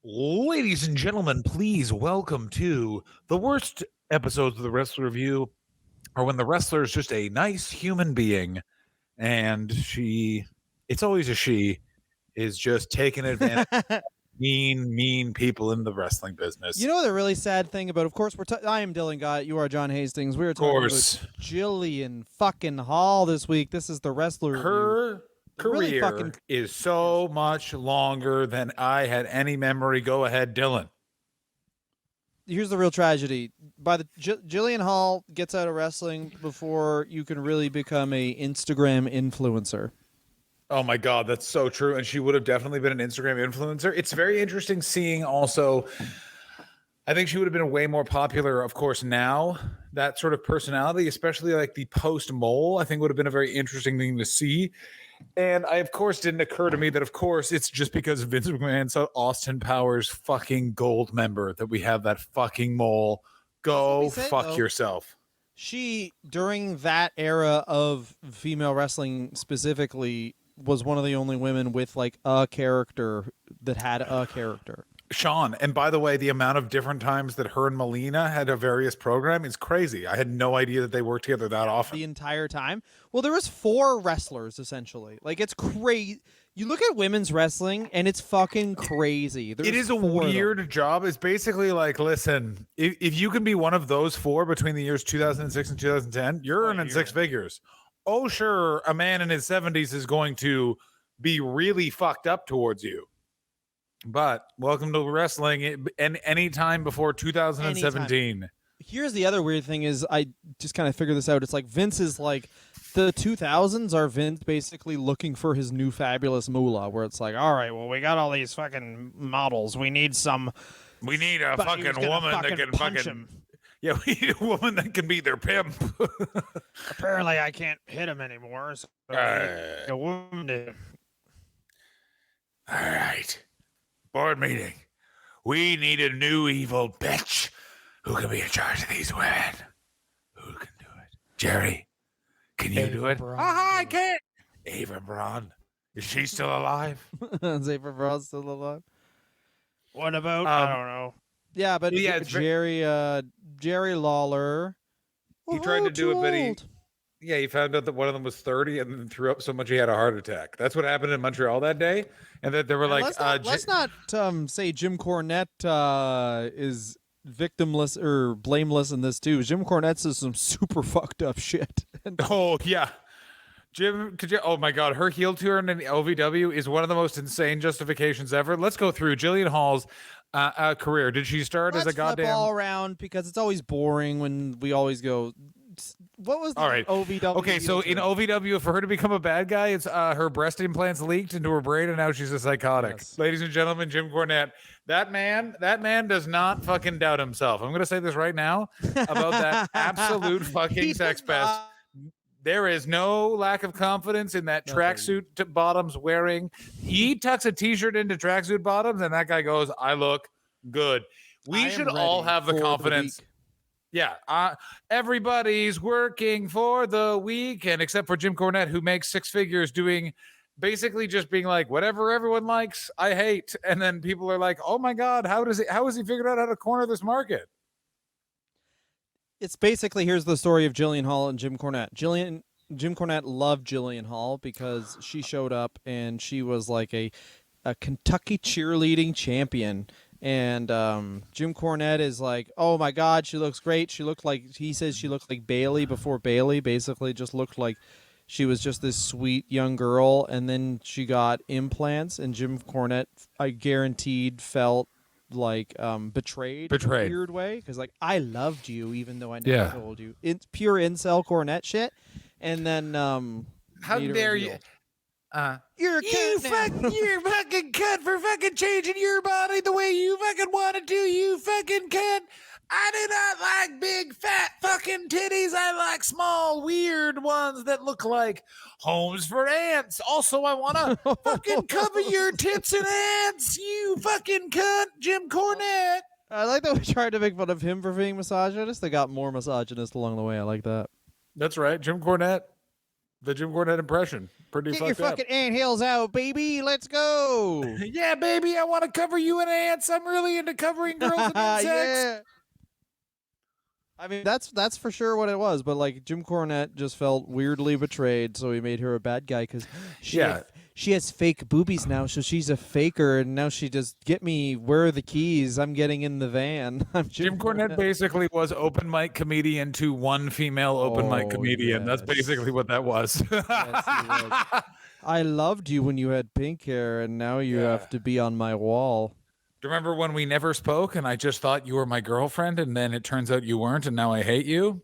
Ladies and gentlemen, please welcome to the worst episodes of the Wrestler Review are when the wrestler is just a nice human being and it's always a she, is just taking advantage of mean people in the wrestling business. You know the really sad thing about, of course, I am Dylan Gott. You are John Hastings. We were talking about Jillian fucking Hall this week. This is the Wrestler Review. Her career is so much longer than I had any memory. Go ahead, Dylan. Here's the real tragedy. Jillian Hall gets out of wrestling before you can really become a Instagram influencer. Oh my God, that's so true. And she would have definitely been an Instagram influencer. It's very interesting seeing also, I think she would have been way more popular, of course, now. That sort of personality, especially like the post-mole, I think would have been a very interesting thing to see. And of course, didn't occur to me that, of course, it's just because Vince McMahon saw Austin Powers fucking gold member that we have that fucking mole. Go fuck yourself. She, during that era of female wrestling specifically, was one of the only women with like a character that had a character. Sean, and by the way, the amount of different times that her and Melina had a various program is crazy. I had no idea that they worked together that often. The entire time? Well, there was 4 wrestlers, essentially. Like, it's crazy. You look at women's wrestling, and it's fucking crazy. It is a weird job. It's basically like, listen, if you can be one of those 4 between the years 2006 and 2010, you're earning 6 figures. Oh, sure, a man in his 70s is going to be really fucked up towards you. But welcome to wrestling, and any time before 2017. Anytime. Here's the other weird thing is I just kind of figured this out. It's like Vince is like, the 2000s are Vince basically looking for his new fabulous moolah, where it's like, all right, well, we got all these fucking models. We need a fucking woman that can punch him. Yeah, we need a woman that can be their pimp. Apparently, I can't hit him anymore. So a woman to... All right. Board meeting. We need a new evil bitch who can be in charge of these women. Who can do it? Jerry, can you do it? I can't. Ava Braun. Is she still alive? Is Ava Braun still alive? What about? I don't know. Yeah, but Jerry Lawler. He tried to do it, but he found out that one of them was 30 and then threw up so much he had a heart attack. That's what happened in Montreal that day. And that they were like, let's not say Jim Cornette is victimless or blameless in this too. Jim Cornette says some super fucked up shit. Oh yeah. Jim, oh my God, her heel turn in OVW is one of the most insane justifications ever. Let's go through Jillian Hall's career. Did she start as a goddamn... Let's flip all around because it's always boring when we always go... What was the OVW? Okay, so in OVW, for her to become a bad guy, it's her breast implants leaked into her brain, and now she's a psychotic. Yes. Ladies and gentlemen, Jim Cornette. That man does not fucking doubt himself. I'm going to say this right now about that absolute fucking sex pest. There is no lack of confidence in that tracksuit bottoms wearing. He tucks a t-shirt into tracksuit bottoms, and that guy goes, I look good. We should all have the confidence. Yeah, everybody's working for the weekend, except for Jim Cornette, who makes 6 figures doing basically just being like, whatever everyone likes, I hate. And then people are like, oh my God, how has he figured out how to corner this market? It's basically, here's the story of Jillian Hall and Jim Cornette. Jim Cornette loved Jillian Hall because she showed up and she was like a Kentucky cheerleading champion. And Jim Cornette is like, oh my God, she looks great. He says she looked like Bailey before Bailey, basically just looked like she was just this sweet young girl. And then she got implants, and Jim Cornette, I guaranteed, felt like betrayed in a weird way. Because like, I loved you even though I never told you. It's pure incel Cornette shit. And then how dare you? You're a cunt you're fucking cunt for fucking changing your body the way you fucking want to do, you fucking cunt. I do not like big fat fucking titties. I like small weird ones that look like homes for ants. Also, I want to fucking cover your tits in ants, you fucking cunt, Jim Cornette. I like that we tried to make fun of him for being misogynist. They got more misogynist along the way. I like that. That's right, Jim Cornette. The Jim Cornette impression. pretty Get your fucked up. fucking anthills out, baby. Let's go. Yeah, baby, I want to cover you in ants. I'm really into covering girls in insects. Yeah. I mean, that's for sure what it was. But like Jim Cornette just felt weirdly betrayed, so he made her a bad guy because she has fake boobies now, so she's a faker, and now she just get me. Where are the keys? I'm getting in the van. I'm Jim Cornette basically was open mic comedian to one female open mic comedian. Yes. That's basically what that was. Yes, he was. I loved you when you had pink hair, and now you have to be on my wall. Do you remember when we never spoke and I just thought you were my girlfriend and then it turns out you weren't and now I hate you?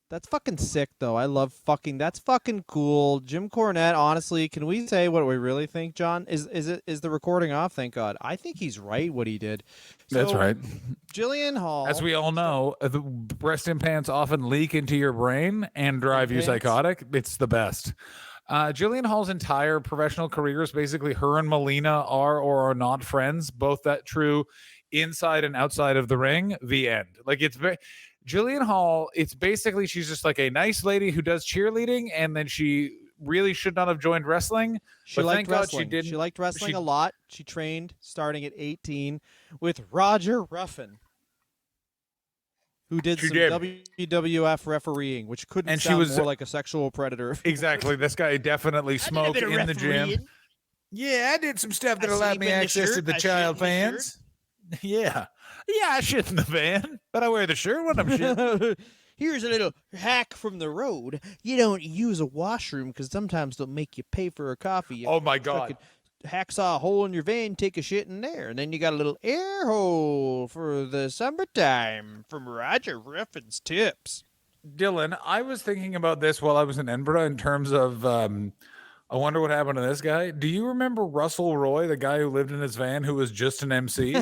That's fucking sick, though. I love that's fucking cool. Jim Cornette, honestly, can we say what we really think, John? Is the recording off? Thank God. I think he's right what he did. That's right. Jillian Hall. As we all know, the breast implants often leak into your brain and drive you psychotic. It's the best. Jillian Hall's entire professional career is basically her and Melina are or are not friends. Both that true inside and outside of the ring. The end. Like it's very Jillian Hall. It's basically she's just like a nice lady who does cheerleading, and then she really should not have joined wrestling. She but liked thank wrestling. God she didn't. She liked wrestling a lot. She trained starting at 18 with Roger Ruffin, who did some WWF refereeing, which couldn't sound more like a sexual predator. Exactly. This guy definitely smoked in the gym. Yeah, I did some stuff that allowed me access to the child fans. Yeah. Yeah, I shit in the van, but I wear the shirt when I'm shitting. Here's a little hack from the road. You don't use a washroom because sometimes they'll make you pay for a coffee. Oh, my God. Hacksaw a hole in your vein, take a shit in there, and then you got a little air hole for the summertime from Roger Ruffin's tips. Dylan, I was thinking about this while I was in Edinburgh in terms of I wonder what happened to this guy. Do you remember Russell Roy, the guy who lived in his van who was just an MC?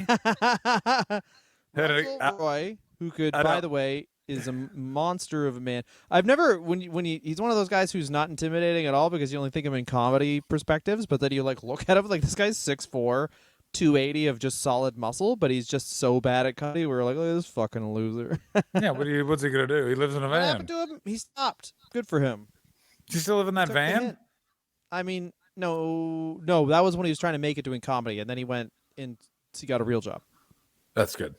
Russell Roy, who could, by the way, is a monster of a man. I've never he's one of those guys who's not intimidating at all because you only think of him in comedy perspectives, but then you like look at him like this guy's 6'4", 280 of just solid muscle, but he's just so bad at comedy. We're like, look at this fucking loser. Yeah, what's he gonna do? He lives in a van. What happened to him? He stopped. Good for him. Does he still live in that van? I mean, no, that was when he was trying to make it doing comedy, and then he went and he got a real job. That's good.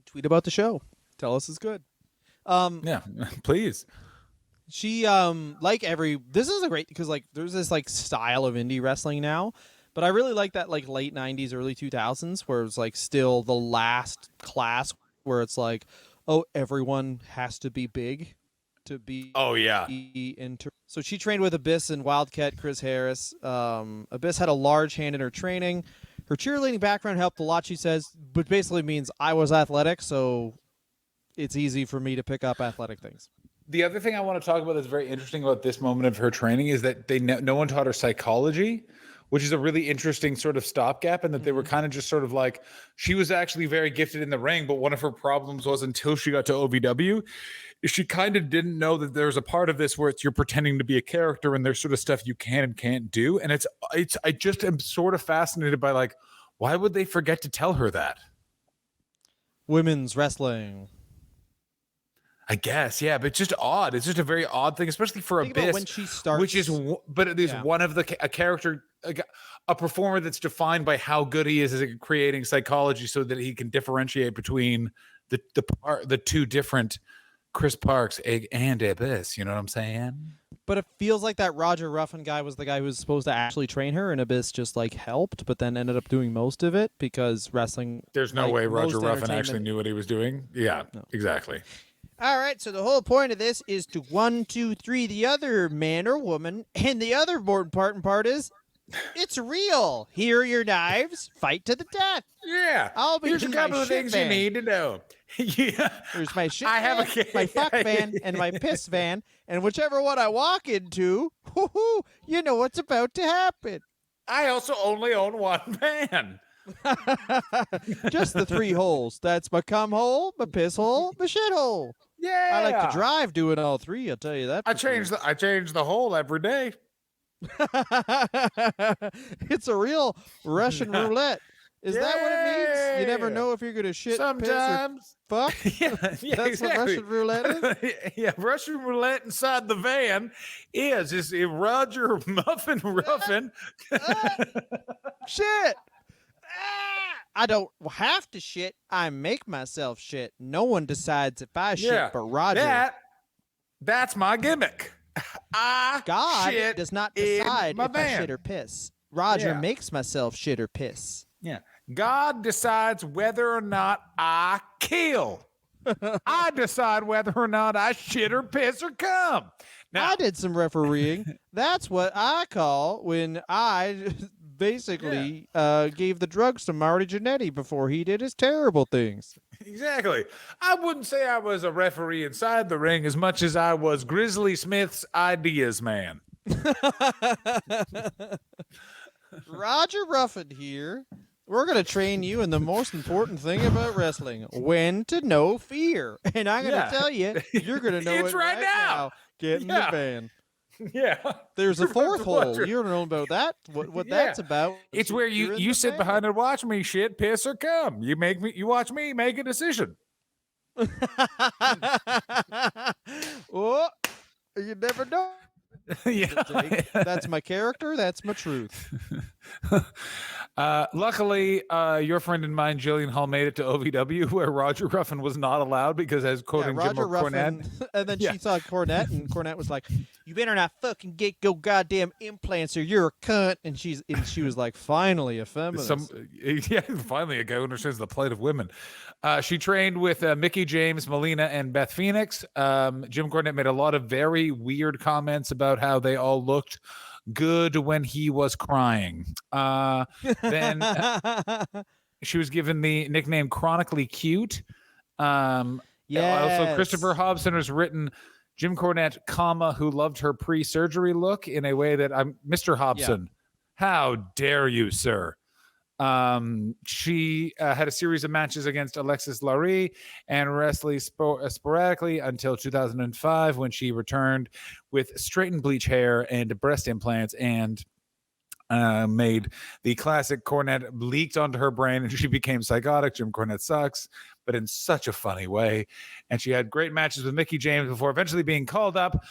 Tweet about the show. Tell us it's good. Yeah, please. She this is a great because like there's this like style of indie wrestling now, but I really like that like late 90s, early 2000s where it's like still the last class where it's like, oh, everyone has to be big to be so she trained with Abyss and Wildcat Chris Harris. Abyss had a large hand in her training. Her cheerleading background helped a lot, she says, but basically means I was athletic, so it's easy for me to pick up athletic things. The other thing I want to talk about that's very interesting about this moment of her training is that no one taught her psychology, which is a really interesting sort of stopgap, and that they were kind of just sort of like, she was actually very gifted in the ring, but one of her problems was until she got to OVW, she kind of didn't know that there's a part of this where you're pretending to be a character and there's sort of stuff you can and can't do. And I just am sort of fascinated by like, why would they forget to tell her that? Women's wrestling. I guess, yeah, but it's just odd. It's just a very odd thing, especially for Think Abyss, about when she starts, which is, but it is one of a character, a performer that's defined by how good he is at creating psychology, so that he can differentiate between the two different Chris Parks and Abyss. You know what I'm saying? But it feels like that Roger Ruffin guy was the guy who was supposed to actually train her, and Abyss just like helped, but then ended up doing most of it because wrestling. There's no way Roger Ruffin actually knew what he was doing. Yeah, exactly. All right, so the whole point of this is to 1, 2, 3 the other man or woman, and the other important part is it's real. Here are your knives. Fight to the death. Yeah. Here's a couple of things you need to know. Yeah. There's my shit van, my fuck van, and my piss van, and whichever one I walk into, you know what's about to happen. I also only own one van. Just the 3 holes. That's my cum hole, my piss hole, my shit hole. Yeah. I like to drive doing all 3, I'll tell you that. I change the hole every day. It's a real Russian roulette. Is that what it means? You never Yeah. know if you're gonna shit, Sometimes. piss, or fuck. Yeah, That's exactly. what Russian roulette is. Yeah, Russian roulette inside the van is Roger Muffin Ruffin. Shit. I don't have to shit. I make myself shit. No one decides if I shit Yeah, but Roger. that's my gimmick. I God shit does not in decide my if I van. shit or piss. Roger Yeah. makes myself shit or piss. Yeah, God decides whether or not I kill. I decide whether or not I shit or piss or cum. Now, I did some refereeing. That's what I call when I basically gave the drugs to Marty Jannetty before he did his terrible things. exactly. I wouldn't say I was a referee inside the ring as much as I was Grizzly Smith's ideas man. Roger Ruffin here. We're going to train you in the most important thing about wrestling, when to know fear. And I'm going to Yeah. tell you, you're going to know It's it right now. Get in Yeah. the van. Yeah. There's a You're about fourth to watch hole. her. You don't know about that. What Yeah. that's about. It's where You're in you the sit van. behind and watch me shit, piss, or cum. You watch me make a decision. Oh, you never know. Yeah. That's my character. That's my truth. Luckily, your friend and mine, Jillian Hall, made it to OVW, where Roger Ruffin was not allowed because, as quoting Jim Roger Ruffin, Cornette, and then Yeah. she saw Cornette, and Cornette was like, "You better not fucking get your goddamn implants, or you're a cunt." And she was like, "Finally, a feminist." yeah, finally a guy who understands the plight of women. She trained with Mickey James, Melina, and Beth Phoenix. Jim Cornette made a lot of very weird comments about how they all looked good when he was crying. Then she was given the nickname Chronically Cute. Also, Yes. Christopher Hobson has written Jim Cornette, who loved her pre-surgery look in a way that I'm Mr. Hobson. How dare you, sir? She had a series of matches against Alexis Laree and wrestling sporadically until 2005, when she returned with straightened bleach hair and breast implants and made the classic Cornette leaked onto her brain, and she became psychotic. Jim Cornette sucks, but in such a funny way. And she had great matches with Mickey James before eventually being called up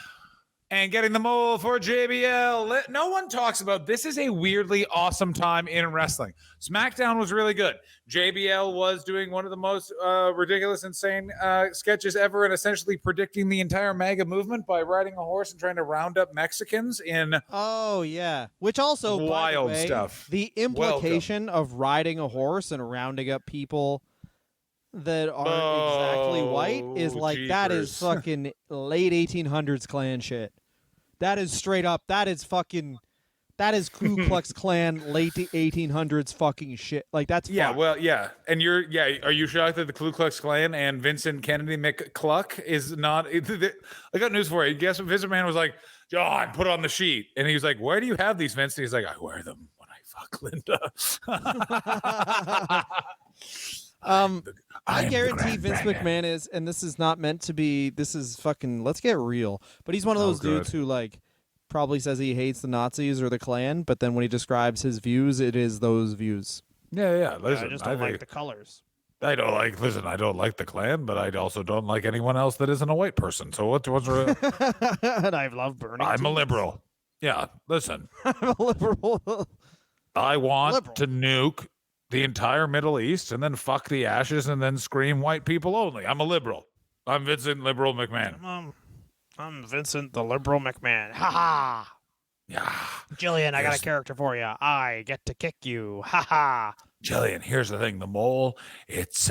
and getting the mole for JBL. No one talks about this. Is a weirdly awesome time in wrestling. SmackDown was really good. JBL was doing one of the most ridiculous, insane sketches ever, and essentially predicting the entire MAGA movement by riding a horse and trying to round up Mexicans in Oh yeah, which also by the wild way, stuff. The implication of riding a horse and rounding up people that aren't exactly white is like that is jeepers. fucking late 1800s Klan shit. That is straight up. That is fucking. That is Ku Klux Klan late 1800s fucking shit. Like that's Yeah, fucked. well, yeah. And are you shocked that the Ku Klux Klan and Vincent Kennedy McCluck is not? I got news for you. Guess what? Vincent Man was like, John, put on the sheet. And he was like, where do you have these, Vince? And he's like, I wear them when I fuck Linda. I am the guarantee Grand Vince Banger. McMahon is, and this is not meant to be. This is fucking. Let's get real. But he's one of those dudes good. who like probably says he hates the Nazis or the Klan, but then when he describes his views, it is those views. Yeah. Listen, I just don't like the colors. I don't like the Klan, but I also don't like anyone else that isn't a white person. So what's And I love burning. I'm a teeth. liberal. Yeah, listen. I'm a liberal. I want Liberal. to nuke the entire Middle East and then fuck the ashes and then scream white people only. I'm a liberal. I'm Vincent Liberal McMahon. I'm Vincent the Liberal McMahon. Ha ha! Yeah. Jillian, I got Yes. a character for you. I get to kick you. Ha ha! Jillian, here's the thing. The mole, it's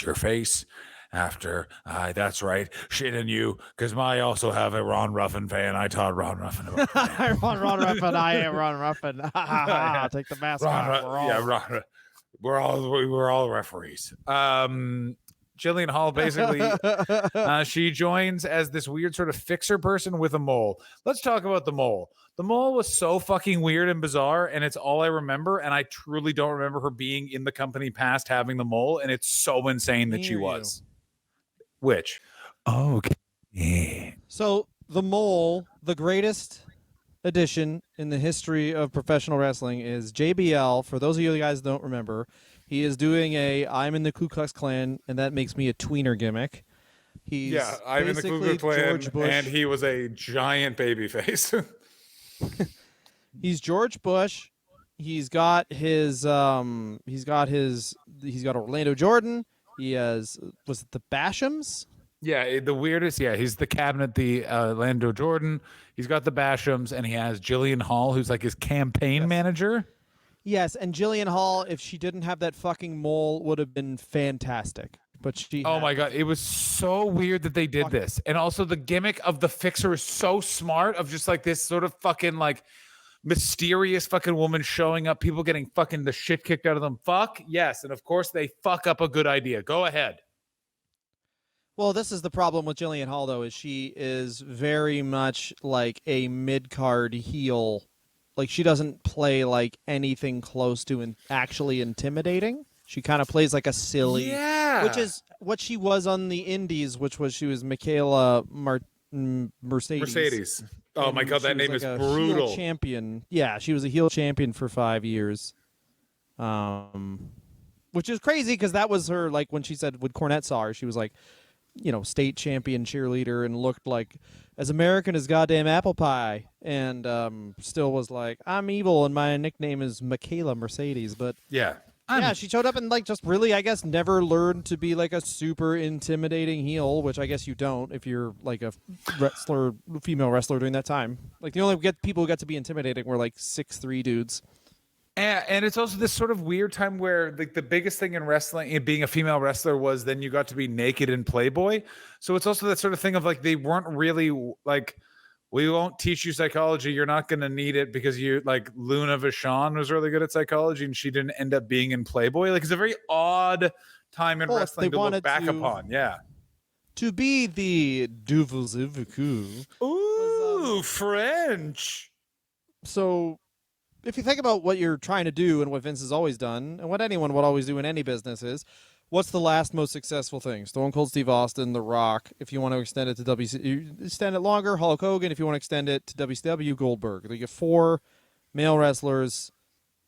your face after, that's right, shit in you, because I also have a Ron Ruffin fan. I taught Ron Ruffin about that. I'm Ron Ruffin. I am Ron Ruffin. Ha ha ha! Take the mask off. We're all We're all referees. Jillian Hall basically she joins as this weird sort of fixer person with a mole. Let's talk about the mole. The mole was so fucking weird and bizarre, and it's all I remember. And I truly don't remember her being in the company past having the mole, and it's so insane that she Near you. was. Which? Okay. So the mole, the greatest addition in the history of professional wrestling is JBL. For those of you guys that don't remember, he is doing a I'm in the Ku Klux Klan and that makes me a tweener gimmick. Yeah, He's I'm in the Ku basically Klux Klan, George Bush. and he was a giant baby face. He's George Bush. He's got Orlando Jordan. He has, was it the Bashams? Yeah, the weirdest. Yeah, he's the cabinet, the Lando Jordan. He's got the Bashams, and he has Jillian Hall, who's like his campaign manager. Yes, and Jillian Hall, if she didn't have that fucking mole, would have been fantastic. But she. Oh my god, it was so weird that they did this, and also the gimmick of the Fixer is so smart. Of just like this sort of fucking like mysterious fucking woman showing up, people getting fucking the shit kicked out of them. Fuck yes, and of course they fuck up a good idea. Go ahead. Well, this is the problem with Jillian Hall, though, is she is very much like a mid-card heel. Like, she doesn't play like anything close to actually intimidating. She kind of plays like a silly, which is what she was on the Indies, she was Michaela Mercedes. Oh my god, that name is brutal. Heel champion. Yeah, she was a heel champion for 5 years. Which is crazy because that was her, like, when she said, when Cornette saw her, she was like, state champion cheerleader and looked like as American as goddamn apple pie, and still was like, I'm evil and my nickname is Michaela Mercedes. But yeah, she showed up and like just really, I guess, never learned to be like a super intimidating heel, which I guess you don't if you're like a female wrestler during that time. Like the only people who got to be intimidating were like 6'3" dudes. And it's also this sort of weird time where like the biggest thing in wrestling, in being a female wrestler, was then you got to be naked in Playboy. So it's also that sort of thing of like they weren't really like, we won't teach you psychology. You're not going to need it because you like Luna Vachon was really good at psychology and she didn't end up being in Playboy. Like it's a very odd time in wrestling to look back upon. Yeah. To be the Duvelziviku. Ooh, French. So if you think about what you're trying to do and what Vince has always done and what anyone would always do in any business is, what's the last most successful thing? Stone Cold Steve Austin, The Rock. If you want to extend it to extend it longer, Hulk Hogan. If you want to extend it to WCW, Goldberg. You get 4 male wrestlers,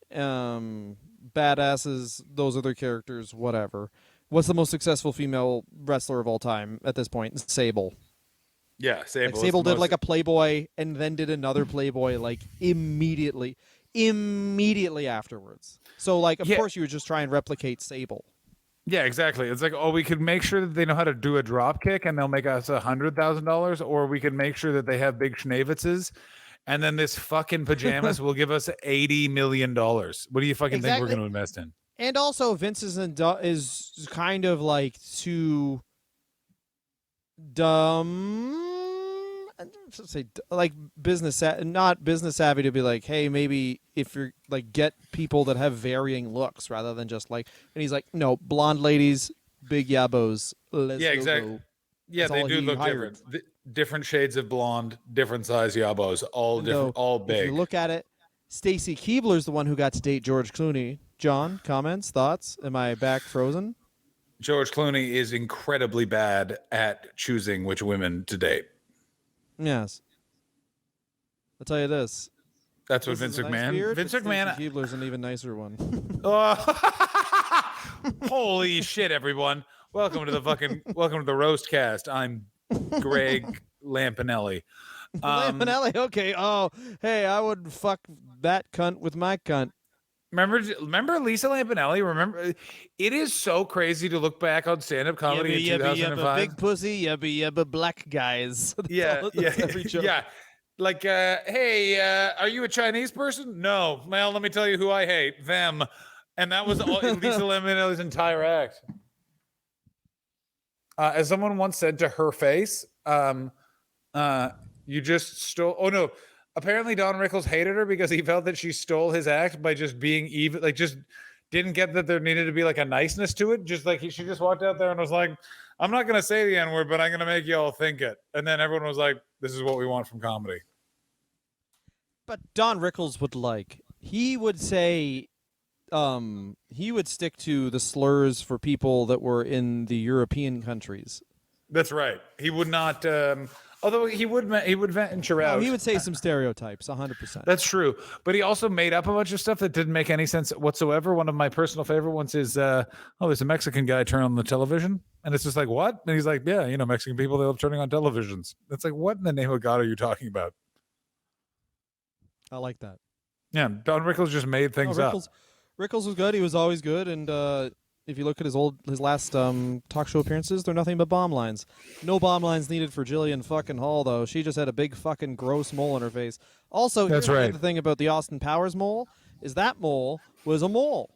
badasses. Those are their characters. Whatever. What's the most successful female wrestler of all time at this point? Sable. Yeah, Sable. Like Sable did like a Playboy and then did another Playboy like immediately afterwards. So like, of course, you would just try and replicate Sable. Yeah, exactly. It's like, oh, we could make sure that they know how to do a drop kick and they'll make us $100,000, or we could make sure that they have big schnavitzes, and then this fucking pajamas will give us $80 million. What do you fucking think we're going to invest in? And also, Vince is kind of like too dumb. Say like not business savvy to be like, hey, maybe if you're like get people that have varying looks rather than just like. And he's like, no, blonde ladies, big yabos. Yeah, exactly. Yeah, they do look different. Different shades of blonde, different size yabos, all different, all big. If you look at it, Stacy Keibler's the one who got to date George Clooney. John, comments, thoughts? Am I back frozen? George Clooney is incredibly bad at choosing which women to date. Yes. I'll tell you this. That's what Vince McMahon. Nice beard, Vince McMahon. Keebler's an even nicer one. Holy shit, everyone. Welcome to the roast cast. I'm Greg Lampanelli. Lampanelli, okay. Oh, hey, I would fuck that cunt with my cunt. Remember Lisa Lampanelli? Remember, it is so crazy to look back on stand-up comedy in 2005. Big pussy, yabba black guys. Yeah. Like, hey, are you a Chinese person? No. Well, let me tell you who I hate. Them. And that was all Lisa Lampanelli's entire act. As someone once said to her face, you just stole. Oh no. Apparently, Don Rickles hated her because he felt that she stole his act by just being even, like just didn't get that there needed to be like a niceness to it. Just like she just walked out there and was like, I'm not going to say the N-word, but I'm going to make you all think it. And then everyone was like, this is what we want from comedy. But Don Rickles he would say, he would stick to the slurs for people that were in the European countries. That's right. He would not, Although he would venture out. No, he would say some stereotypes, 100%. That's true. But he also made up a bunch of stuff that didn't make any sense whatsoever. One of my personal favorite ones is, there's a Mexican guy turn on the television. And it's just like, what? And he's like, yeah, Mexican people, they love turning on televisions. It's like, what in the name of God are you talking about? I like that. Yeah, Don Rickles just made things up. Rickles was good. He was always good. And if you look at his last talk show appearances, they're nothing but bomb lines. No bomb lines needed for Jillian fucking Hall, though. She just had a big fucking gross mole on her face. Also, that's here's right. The thing about the Austin Powers mole is that mole was a mole.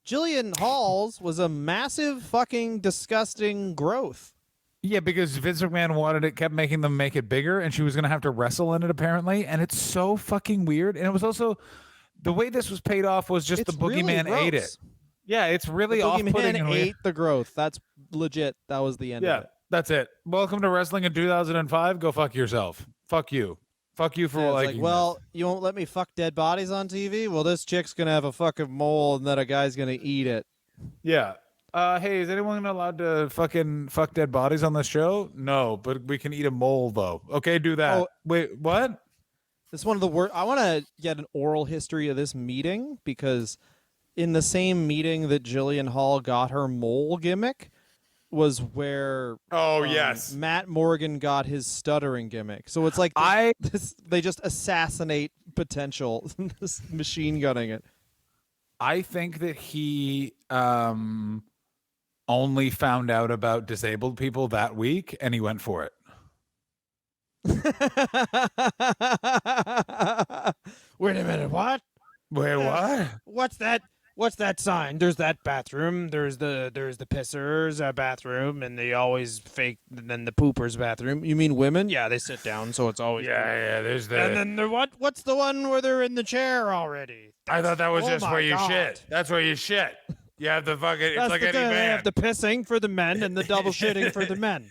Jillian Hall's was a massive fucking disgusting growth. Yeah, because Vince McMahon kept making them make it bigger, and she was going to have to wrestle in it apparently, and it's so fucking weird. And it was also the way this was paid off was just It's the boogeyman really ate gross. it. Yeah, it's really The off-putting. boogeyman ate the growth. That's legit. That was the end of it. That's it. Welcome to wrestling in 2005. Go fuck yourself. Fuck you. Fuck you for like, well, you won't let me fuck dead bodies on TV? Well, this chick's going to have a fucking mole and then a guy's going to eat it. Yeah. Hey, is anyone allowed to fucking fuck dead bodies on this show? No, but we can eat a mole, though. Okay, do that. Oh, wait, what? This is one of the worst. I want to get an oral history of this meeting because in the same meeting that Jillian Hall got her mole gimmick was where yes, Matt Morgan got his stuttering gimmick. So it's like they just assassinate potential this machine gunning it. I think that he only found out about disabled people that week and he went for it. Wait a minute, what? Wait, what? What's that? What's that sign? There's that bathroom. There's the pissers bathroom, and they always fake. And then the poopers bathroom. You mean women? Yeah, they sit down, so it's always. Yeah. There's the. And then the what? What's the one where they're in the chair already? I thought that was just where you God. shit. That's where you shit. You have the fucking. It's That's like any They van. have the pissing for the men and the double shitting for the men.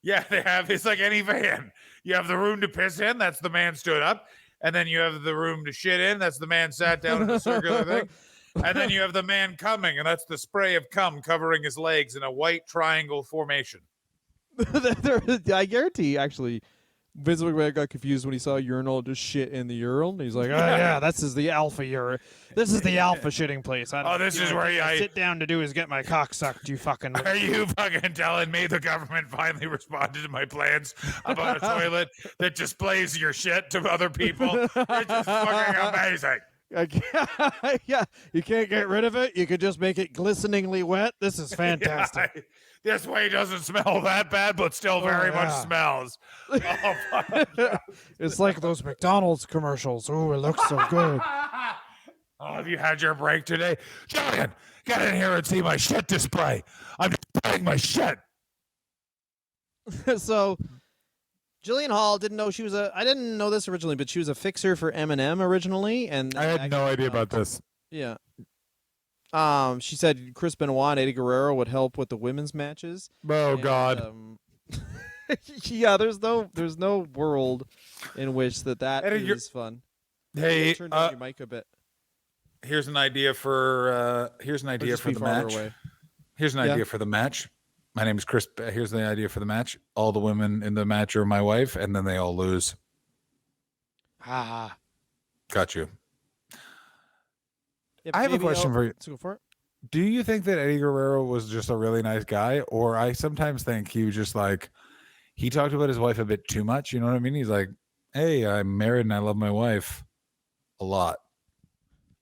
Yeah, they have. It's like any van. You have the room to piss in. That's the man stood up. And then you have the room to shit in. That's the man sat down in the circular thing. And then you have the man coming, and that's the spray of cum covering his legs in a white triangle formation. I guarantee, actually, Vince McMahon got confused when he saw a urinal just shit in the urinal. And he's like, Oh yeah, this is the alpha This is the alpha shitting place. This is where I sit down to do is get my cock sucked. You fucking. Are you fucking telling me the government finally responded to my plans about a toilet that displays your shit to other people? It's just fucking amazing. Yeah, you can't get rid of it. You could just make it glisteningly wet. This is fantastic. Yeah, this way doesn't smell that bad, but still very much smells. Oh, fuck. It's like those McDonald's commercials. Oh, it looks so good. Oh, have you had your break today? Jillian, get in here and see my shit display. I'm displaying my shit. So, Jillian Hall didn't know she was I didn't know this originally, but she was a fixer for Eminem originally, and I had no idea about this. Yeah. She said Chris Benoit and Eddie Guerrero would help with the women's matches. Oh and, God. Yeah, there's no world in which that Eddie, is fun. Hey, turn down your mic a bit. Here's an idea for the match. Here's an idea for the match. My name is Chris. Here's the idea for the match. All the women in the match are my wife, and then they all lose. Ah, got you. Yeah, I have a question for you. Let's go for it. Do you think that Eddie Guerrero was just a really nice guy, or I sometimes think he was just like he talked about his wife a bit too much? You know what I mean? He's like, "Hey, I'm married and I love my wife a lot."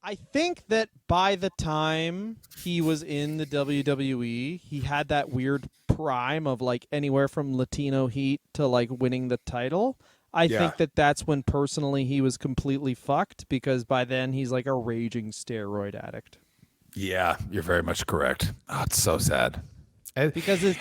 I think that by the time he was in the WWE, he had that weird prime of like anywhere from Latino heat to like winning the title. I think that that's when personally he was completely fucked because by then he's like a raging steroid addict. Yeah, you're very much correct. Oh, it's so sad. Because it's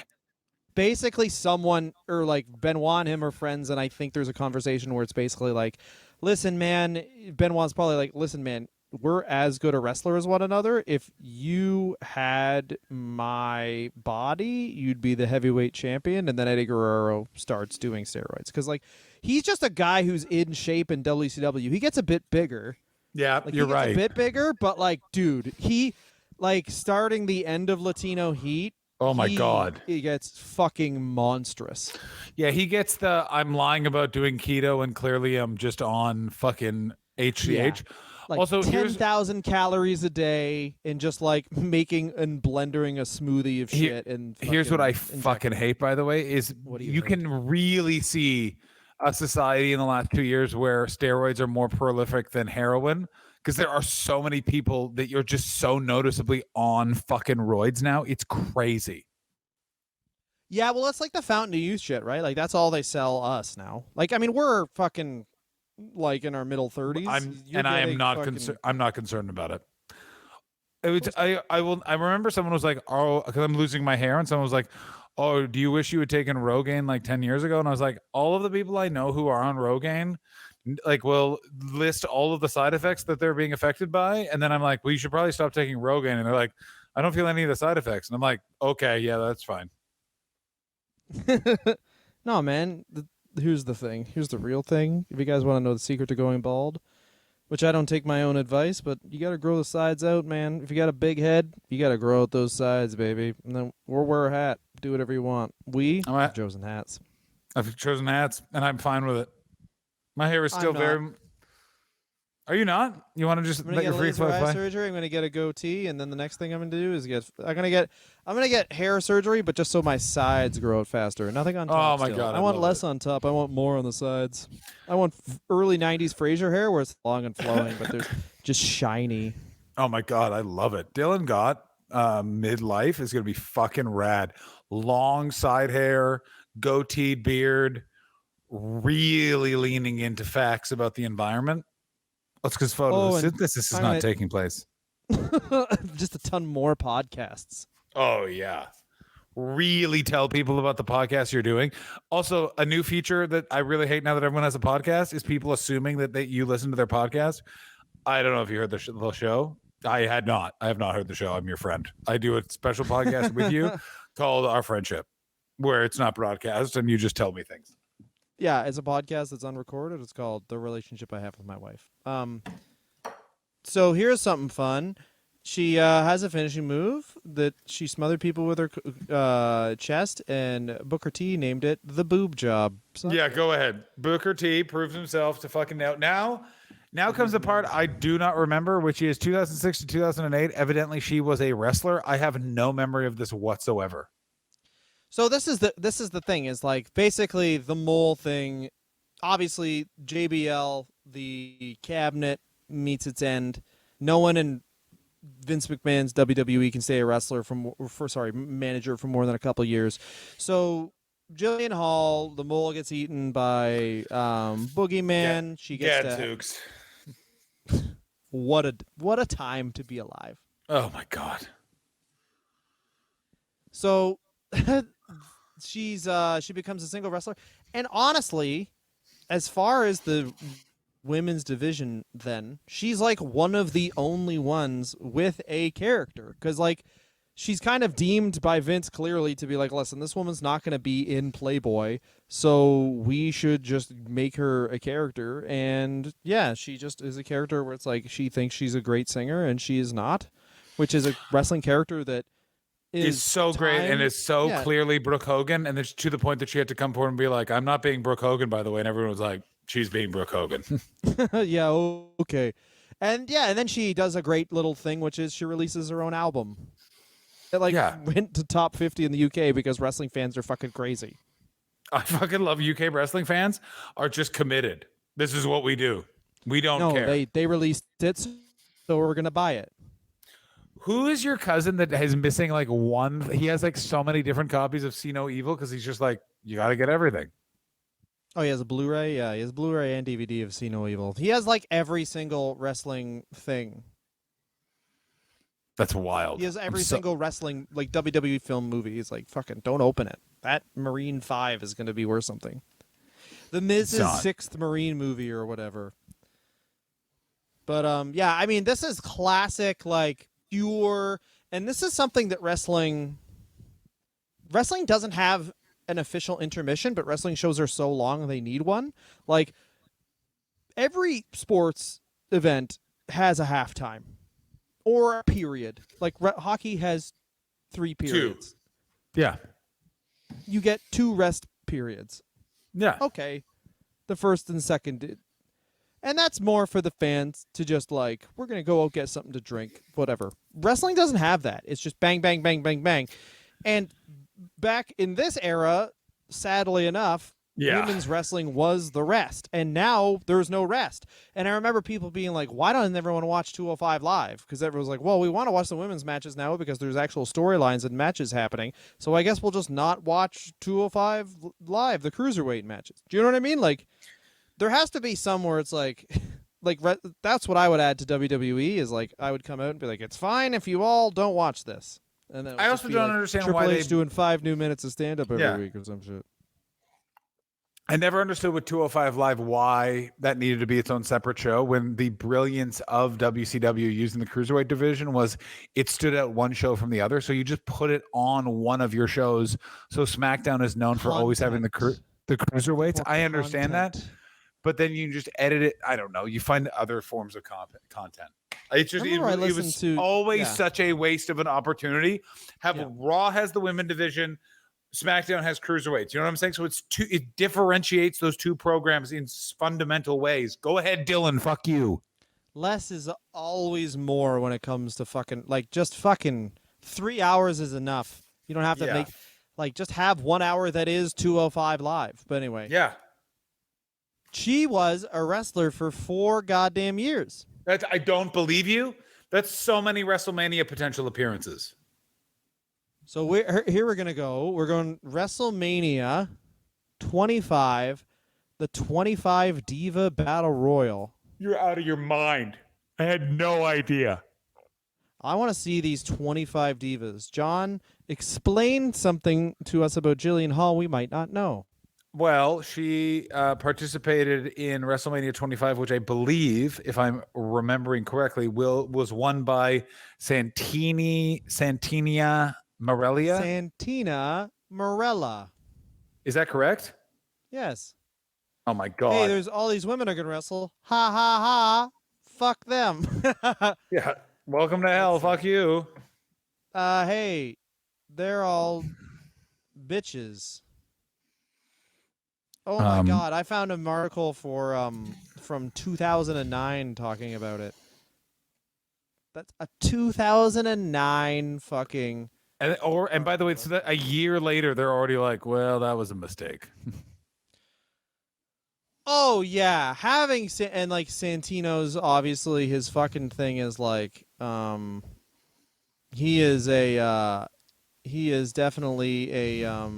basically someone or like Benoit and him are friends, and I think there's a conversation where it's basically like, listen, man, Benoit's probably like, listen, man, we're as good a wrestler as one another. If you had my body, you'd be the heavyweight champion. And then Eddie Guerrero starts doing steroids. Because, like, he's just a guy who's in shape in WCW. He gets a bit bigger. Yeah, like, you're right. A bit bigger, but, like, dude, he, like, starting the end of Latino Heat, Oh my God. he gets fucking monstrous. Yeah, he gets the I'm lying about doing keto and clearly I'm just on fucking HCH. Like Also, here's 10,000 calories a day and just like making and blendering a smoothie of Here- shit and here's what I fucking fucking hate, by the way, is What do you you hate? can really see a society in the last 2 years where steroids are more prolific than heroin because there are so many people that you're just so noticeably on fucking roids now. It's crazy. Yeah, well, that's like the Fountain of Youth shit, right? Like that's all they sell us now. Like, I mean, we're fucking like in our middle 30s. I am not concerned. I'm not concerned about it. I remember someone was like, oh, because I'm losing my hair, and someone was like, oh, do you wish you had taken Rogaine like 10 years ago? And I was like, all of the people I know who are on Rogaine like will list all of the side effects that they're being affected by, and then I'm like, well, you should probably stop taking Rogaine, and they're like, I don't feel any of the side effects, and I'm like, okay, yeah, that's fine. No, man. Here's the thing. Here's the real thing. If you guys want to know the secret to going bald, which I don't take my own advice, but you got to grow the sides out, man. If you got a big head, you got to grow out those sides, baby. And then or wear a hat. Do whatever you want. Have chosen hats. I've chosen hats, and I'm fine with it. My hair is still I'm not. very. Are you not? You want to just I'm gonna let get your free laser flow eye fly? surgery. I'm gonna get a goatee, and then the next thing I'm gonna do is I'm gonna get hair surgery, but just so my sides grow out faster. Nothing on top. Oh my still. God, I I want love less it. on top. I want more on the sides. I want early '90s Frasier hair, where it's long and flowing, but they're just shiny. Oh my God, I love it. Dylan Gott, midlife is gonna be fucking rad. Long side hair, goatee beard, really leaning into facts about the environment. That's because Oh, and photosynthesis is I'm not gonna- taking place. just a ton more podcasts. Oh yeah. Really tell people about the podcast you're doing. Also, a new feature that I really hate now that everyone has a podcast is people assuming that you listen to their podcast. I don't know if you heard the show. I have not heard the show. I'm your friend. I do a special podcast with you called Our Friendship, where it's not broadcast and you just tell me things. Yeah, it's a podcast that's unrecorded. It's called The Relationship I Have with My Wife. So here's something fun. She has a finishing move that she smothered people with her chest, and Booker T named it the boob job. So Yeah, go ahead. Booker T proves himself to fucking now. Now comes the part I do not remember, which is 2006 to 2008. Evidently, she was a wrestler. I have no memory of this whatsoever. So this is the thing is like basically the mole thing. Obviously, JBL, the cabinet meets its end. No one in Vince McMahon's WWE can stay a wrestler manager for more than a couple years. So Jillian Hall, the mole, gets eaten by Boogeyman. She gets Gadzooks. what a time to be alive. Oh my God. So she becomes a single wrestler, and honestly, as far as the women's division, then she's like one of the only ones with a character, because like she's kind of deemed by Vince clearly to be like, listen, this woman's not going to be in Playboy, so we should just make her a character. And yeah, she just is a character where it's like she thinks she's a great singer and she is not, which is a wrestling character that is so great and is so clearly Brooke Hogan, and it's to the point that she had to come forward and be like, I'm not being Brooke Hogan, by the way, and everyone was like, she's being Brooke Hogan. Yeah, okay. And then she does a great little thing, which is she releases her own album. It went to top 50 in the UK because wrestling fans are fucking crazy. I fucking love UK wrestling fans are just committed. This is what we do. We don't care. No, they released it, so we're going to buy it. Who is your cousin that is missing like one? He has like so many different copies of See No Evil because he's just like, you got to get everything. Oh, he has a Blu-ray? Yeah, he has Blu-ray and DVD of See No Evil. He has like every single wrestling thing. That's wild. He has every single wrestling, like WWE film movie. He's like, fucking don't open it. That Marine 5 is going to be worth something. The Miz's sixth Marine movie or whatever. But yeah, I mean, this is classic, like pure, and this is something that wrestling doesn't have an official intermission, but wrestling shows are so long they need one. Like every sports event has a halftime or a period. Like hockey has 3 periods. Yeah. You get 2 rest periods. Yeah. Okay, the first and second and that's more for the fans to just like, we're going to go out get something to drink, whatever. Wrestling doesn't have that. It's just bang, bang, bang, bang, bang. And back in this era, sadly enough, women's wrestling was the rest. And now there's no rest. And I remember people being like, why don't everyone watch 205 Live? Because everyone was like, well, we want to watch the women's matches now because there's actual storylines and matches happening. So I guess we'll just not watch 205 Live, the cruiserweight matches. Do you know what I mean? Like, there has to be somewhere it's like that's what I would add to WWE is like I would come out and be like, it's fine if you all don't watch this. And then I also don't understand Triple why H doing 5 new minutes of stand up every week or some shit. I never understood with 205 Live why that needed to be its own separate show when the brilliance of WCW using the cruiserweight division was it stood out one show from the other. So you just put it on one of your shows. So SmackDown is known for always having the cruiserweights. I understand that. But then you just edit it. I don't know. You find other forms of content. It's just it was always such a waste of an opportunity. Raw has the women division, SmackDown has cruiserweights. You know what I'm saying? So it differentiates those two programs in fundamental ways. Go ahead, Dylan. Fuck you. Less is always more when it comes to fucking just fucking 3 hours is enough. You don't have to make just have 1 hour that is 205 Live. But anyway. Yeah. She was a wrestler for 4 goddamn years. I don't believe you. That's so many WrestleMania potential appearances. So we're going to go. We're going WrestleMania 25, the 25 Diva Battle Royal. You're out of your mind. I had no idea. I want to see these 25 divas. John, explain something to us about Jillian Hall we might not know. Well, she participated in WrestleMania 25, which I believe, if I'm remembering correctly, was won by Santina Morelia. Santina Morella. Is that correct? Yes. Oh my God. Hey, there's all these women are gonna wrestle. Ha ha ha. Fuck them. Yeah. Welcome to hell. Fuck you. Hey, they're all bitches. Oh my God! I found an article from 2009 talking about it. That's a 2009 fucking. And by the way, so that a year later, they're already like, well, that was a mistake. Oh yeah, having and like Santino's obviously his fucking thing is like he is definitely a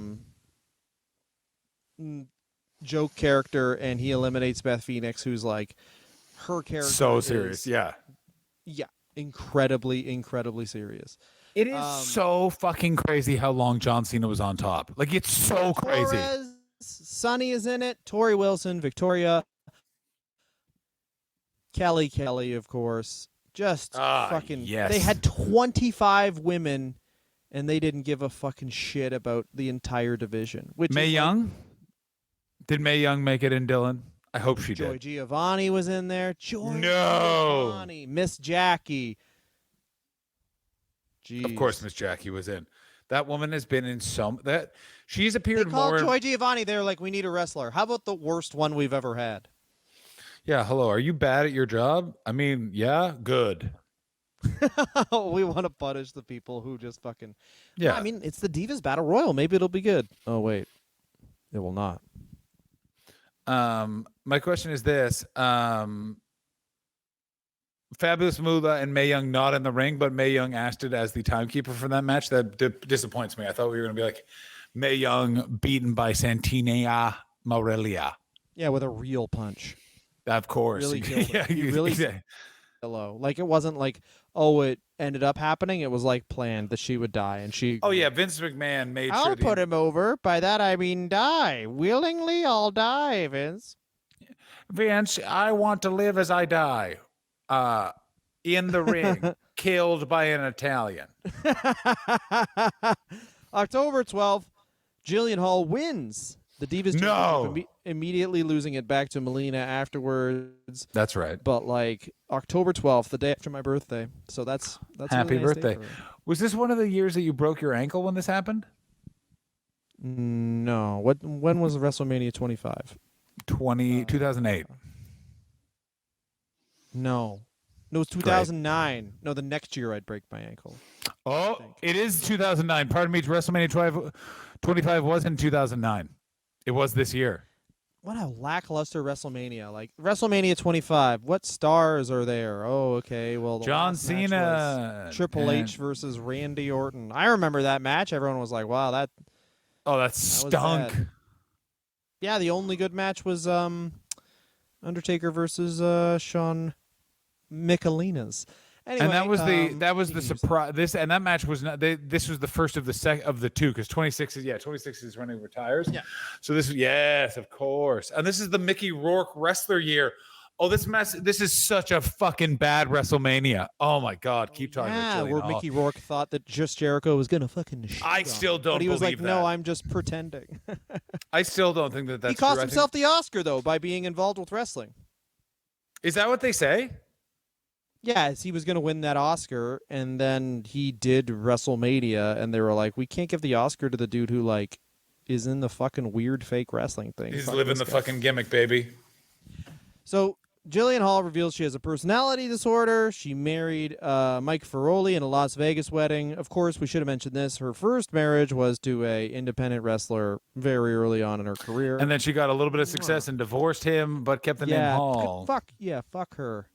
joke character, and he eliminates Beth Phoenix, who's like her character. So serious, yeah, incredibly serious. It is so fucking crazy how long John Cena was on top. Like it's so crazy. Torres, Sonny is in it. Tori Wilson, Victoria, Kelly, of course. Just fucking. Yes. They had 25 women, and they didn't give a fucking shit about the entire division. Which Mae Young. Did Mae Young make it in, Dylan? I hope she Joy did. Giovanni was in there. Giovanni, Miss Jackie. Jeez. Of course, Miss Jackie was in. That woman has been in she's appeared they called more. Joy Giovanni. They're like, we need a wrestler. How about the worst one we've ever had? Yeah, hello. Are you bad at your job? I mean, yeah, good. We want to punish the people who just fucking. Yeah. I mean, it's the Divas Battle Royal. Maybe it'll be good. Oh wait, it will not. My question is this: Fabulous Moolah and Mae Young not in the ring, but Mae Young acted as the timekeeper for that match. That disappoints me. I thought we were going to be like Mae Young beaten by Santina Morelia. Yeah, with a real punch. Of course. Really killed yeah, you really hello. Like it wasn't like, oh, it ended up happening. It was like planned that she would die, and she. Oh yeah, Vince McMahon made sure. I'll put him over. By that I mean die. Willingly, I'll die, Vince. Vince, I want to live as I die. In the ring, killed by an Italian. October 12th, Jillian Hall wins the Divas Championship, immediately losing it back to Melina afterwards. That's right. But like October 12th, the day after my birthday. So that's happy a really nice birthday. day for her. Was this one of the years that you broke your ankle when this happened? No. When was WrestleMania 25? 2008. No. No, it was 2009. No, the next year I'd break my ankle. Oh, it is 2009. Pardon me. WrestleMania 25 was in 2009. It was this year. What a lackluster WrestleMania. Like, WrestleMania 25, what stars are there? Oh, okay. Well, the John last match Cena. was Triple H versus Randy Orton. I remember that match. Everyone was like, wow, that That stunk. bad. Yeah, the only good match was Undertaker versus Shawn Michaelinas. Anyway, And that was the surprise. That match was not. This was the first of the two, because 26 is when he retires. Yeah. So yes, of course. And this is the Mickey Rourke wrestler year. Oh, this is such a fucking bad WrestleMania. Oh my God, keep talking about Jillian where Hall. Mickey Rourke thought that just Jericho was gonna fucking shit I on still him. don't But he was like, believe no, that. I'm just pretending. I still don't think that's he cost true. himself the Oscar though by being involved with wrestling. Is that what they say? Yes, he was going to win that Oscar, and then he did WrestleMania, and they were like, we can't give the Oscar to the dude who, like, is in the fucking weird fake wrestling thing. He's Fuck living this the guy. fucking gimmick, baby. So, Jillian Hall reveals she has a personality disorder. She married Mike Ferroli in a Las Vegas wedding. Of course, we should have mentioned this. Her first marriage was to a independent wrestler very early on in her career. And then she got a little bit of success and divorced him, but kept the name Hall. Fuck her.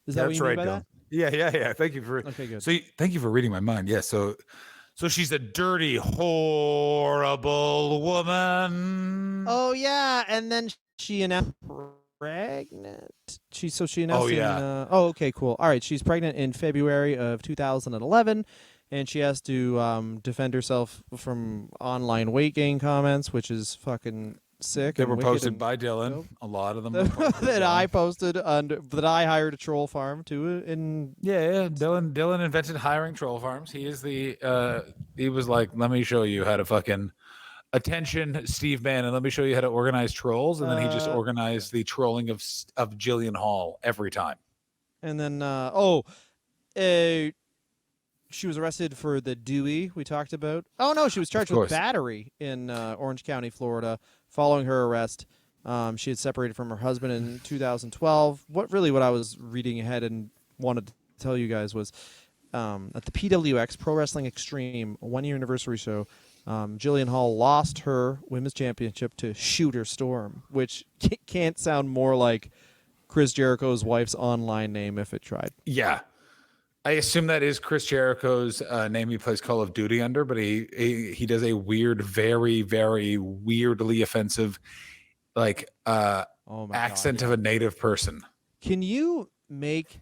Is that what you mean by that? Yeah. Thank you for. Okay, good. So thank you for reading my mind. Yeah. So she's a dirty, horrible woman. Oh yeah, and then she announced pregnant. She announced. Oh, yeah. Okay, cool. All right, she's pregnant in February of 2011, and she has to defend herself from online weight gain comments, which is fucking sick. They and were wicked posted and by Dylan. dope. A lot of them were posted by that Dylan. I posted that I hired a troll farm to in. Yeah. Dylan invented hiring troll farms. He is he was like, let me show you how to fucking attention, Steve Bannon. Let me show you how to organize trolls, and then he just organized the trolling of Jillian Hall every time. And then she was arrested for the Dewey we talked about. Oh no, she was charged with battery in Orange County, Florida. Following her arrest, she had separated from her husband in 2012. What I was reading ahead and wanted to tell you guys was at the PWX Pro Wrestling Extreme 1-year anniversary show, Jillian Hall lost her women's championship to Shooter Storm, which can't sound more like Chris Jericho's wife's online name if it tried. Yeah. I assume that is Chris Jericho's name he plays Call of Duty under, but he does a weird, very, very weirdly offensive, like accent of a native person. Can you make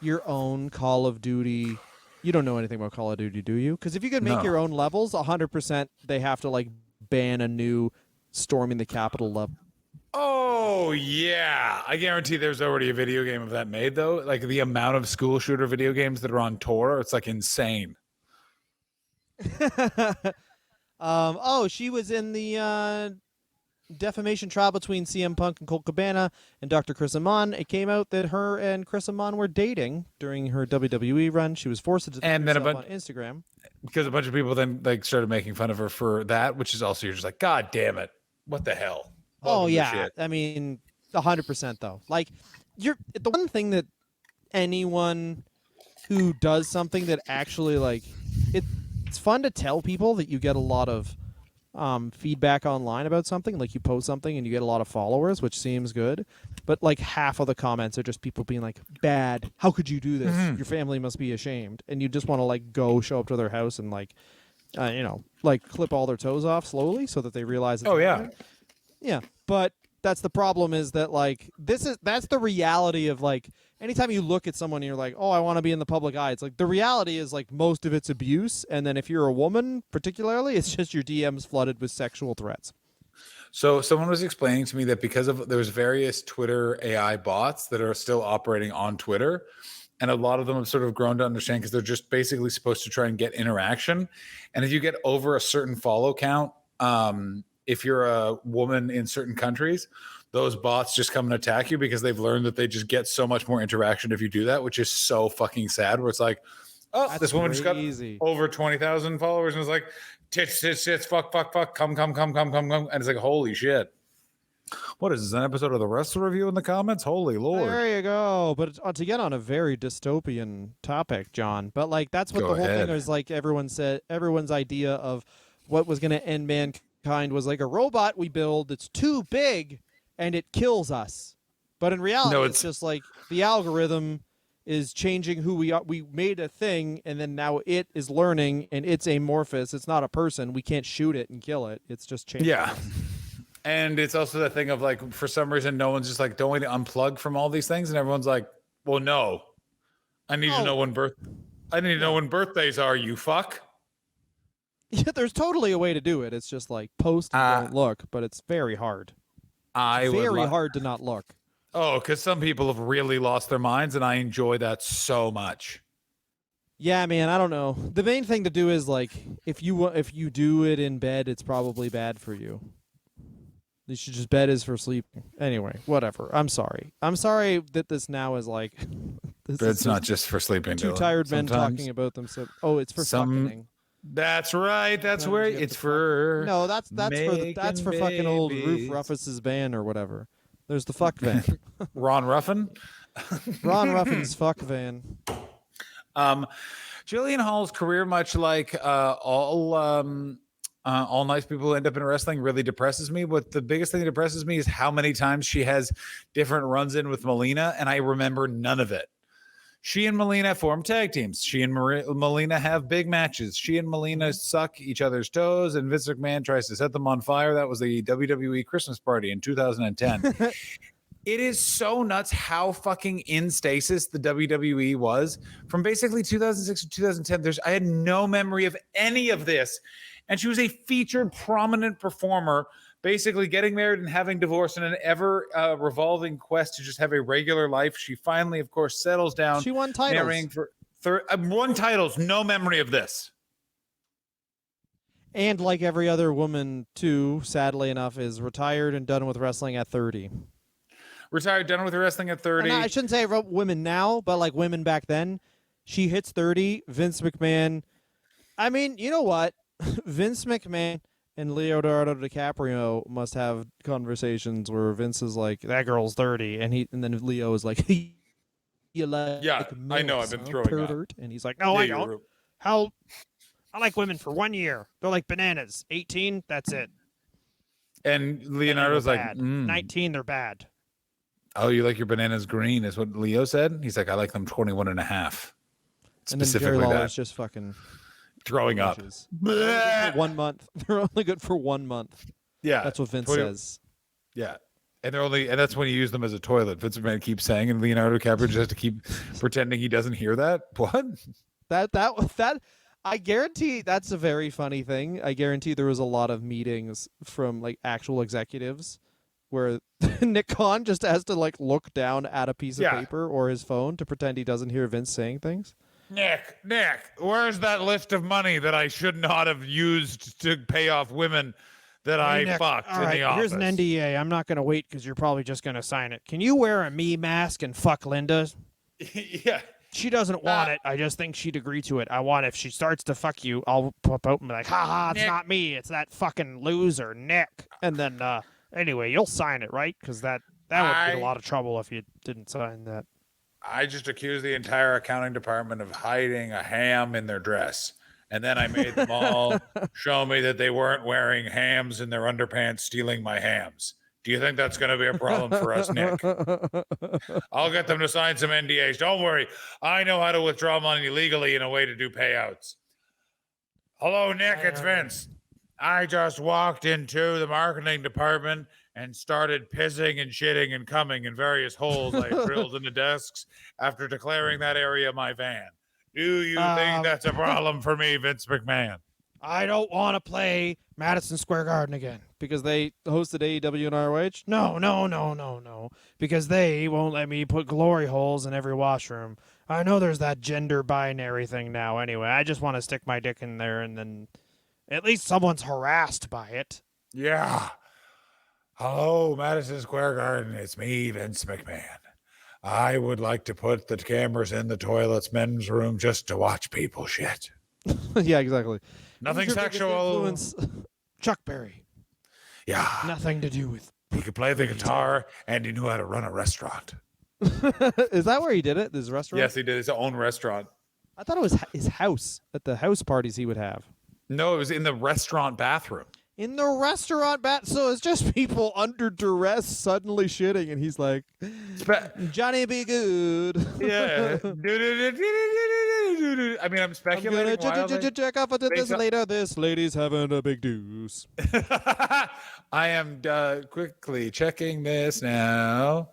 your own Call of Duty? You don't know anything about Call of Duty, do you? Because if you could make your own levels, 100% they have to like ban a new storming the Capitol level. Oh, yeah. I guarantee there's already a video game of that made, though. Like, the amount of school shooter video games that are on tour, it's, like, insane. She was in the defamation trial between CM Punk and Colt Cabana and Dr. Chris Amon. It came out that her and Chris Amon were dating during her WWE run. She was forced to defend herself on Instagram. Because a bunch of people then, like, started making fun of her for that, which is also, you're just like, God damn it. What the hell? Shit. I mean, 100% though. Like, the one thing that anyone who does something that actually like it's fun to tell people that you get a lot of feedback online about something. Like, you post something and you get a lot of followers, which seems good, but like half of the comments are just people being like, bad, how could you do this? Your family must be ashamed. And you just want to like go show up to their house and like like clip all their toes off slowly so that they realize yeah, but that's the problem, is that like that's the reality of like anytime you look at someone and you're like, oh, I want to be in the public eye. It's like the reality is like most of it's abuse, and then if you're a woman particularly, it's just your DMs flooded with sexual threats. So someone was explaining to me that because of there's various Twitter AI bots that are still operating on Twitter, and a lot of them have sort of grown to understand because they're just basically supposed to try and get interaction, and if you get over a certain follow count, if you're a woman in certain countries, those bots just come and attack you because they've learned that they just get so much more interaction if you do that, which is so fucking sad. Where it's like, oh, this woman just got over 20,000 followers, and it's like, tits, tits, tits, fuck, fuck, fuck, come, come, come, come, come, come. And it's like, holy shit. What is this, an episode of the Wrestler Review in the comments? Holy Lord. There you go. But to get on a very dystopian topic, John. But like that's what Go the whole ahead. thing was like. Everyone's idea of what was going to end mankind was like a robot we build that's too big and it kills us. But in reality, No, it's just like the algorithm is changing who we are. We made a thing, and then now it is learning, and it's amorphous. It's not a person. We can't shoot it and kill it. It's just changing. Yeah. And it's also that thing of like, for some reason, no one's just like, don't we unplug from all these things? And everyone's like, well, no. I need to know when birthdays are, you fuck. Yeah, there's totally a way to do it. It's just like post and don't look, but it's very hard. Very hard to not look. Oh, because some people have really lost their minds, and I enjoy that so much. Yeah, man, I don't know. The main thing to do is like if you do it in bed, it's probably bad for you. You should just bed is for sleeping. Anyway, whatever. I'm sorry. I'm sorry that this now is like. But it's not just for sleeping. Two Dylan. tired men Sometimes talking about themselves. Oh, it's for fucking. That's right. That's where it's for. No, that's for fucking old Roof Ruffus's van or whatever. There's the fuck van. Ron Ruffin. Ron Ruffin's fuck van. Jillian Hall's career, much like all nice people who end up in wrestling, really depresses me. But the biggest thing that depresses me is how many times she has different runs in with Melina, and I remember none of it. She and Melina form tag teams. She and Melina have big matches. She and Melina suck each other's toes, and Vince McMahon tries to set them on fire. That was the WWE Christmas party in 2010. It is so nuts how fucking in stasis the WWE was from basically 2006 to 2010. I had no memory of any of this. And she was a featured prominent performer, basically getting married and having divorced in an ever revolving quest to just have a regular life. She finally, of course, settles down. She won titles. Marrying for won titles. No memory of this. And like every other woman, too, sadly enough, is retired and done with wrestling at 30. Retired, done with wrestling at 30. I shouldn't say women now, but like women back then. She hits 30. Vince McMahon. I mean, you know what? Vince McMahon and Leonardo DiCaprio must have conversations where Vince is like, "That girl's 30," and then Leo is like, "You like I know. I've been throwing pervert," and he's like, "No, I don't. How? I like women for 1 year. They're like bananas. 18, that's it." And Leonardo's like, 19, they're bad. Oh, you like your bananas green, is what Leo said. He's like, I like them 21 and a half. Specifically, and then Jerry Lawler's just fucking throwing up. 1 month. They're only good for 1 month. Yeah, that's what Vince says. Yeah, and that's when you use them as a toilet. Vince McMahon keeps saying, and Leonardo DiCaprio just has to keep pretending he doesn't hear that. What? That I guarantee that's a very funny thing. I guarantee there was a lot of meetings from like actual executives where Nick Khan just has to like look down at a piece of paper or his phone to pretend he doesn't hear Vince saying things. Nick, where's that list of money that I should not have used to pay off women that I fucked in the office? Here's an NDA. I'm not going to wait because you're probably just going to sign it. Can you wear a me mask and fuck Linda? Yeah. She doesn't want it. I just think she'd agree to it. I want if she starts to fuck you, I'll pop out and be like, ha, it's not me. It's that fucking loser, Nick. And then, anyway, you'll sign it, right? Because that would be a lot of trouble if you didn't sign that. I just accused the entire accounting department of hiding a ham in their dress. And then I made them all show me that they weren't wearing hams in their underpants, stealing my hams. Do you think that's going to be a problem for us, Nick? I'll get them to sign some NDAs. Don't worry. I know how to withdraw money legally in a way to do payouts. Hello, Nick. It's Vince. I just walked into the marketing department and started pissing and shitting and coming in various holes I drilled in the desks after declaring that area my van. Do you think that's a problem for me, Vince McMahon? I don't want to play Madison Square Garden again. Because they hosted AEW and ROH? No. Because they won't let me put glory holes in every washroom. I know there's that gender binary thing now anyway. I just want to stick my dick in there and then at least someone's harassed by it. Yeah. Hello, Madison Square Garden. It's me, Vince McMahon. I would like to put the cameras in the toilets men's room just to watch people shit. Yeah, exactly. Nothing Who's your biggest sexual. influence? Chuck Berry. Yeah. Nothing to do with. He could play the guitar and he knew how to run a restaurant. Is that where he did it? This restaurant? Yes, he did his own restaurant. I thought it was his house at the house parties he would have. No, it was in the restaurant bathroom. In the restaurant so it's just people under duress suddenly shitting, and he's like, Johnny be good. Yeah. I mean, I'm speculating. I'm gonna check off of this Based on- later. This lady's having a big deuce. I am quickly checking this now.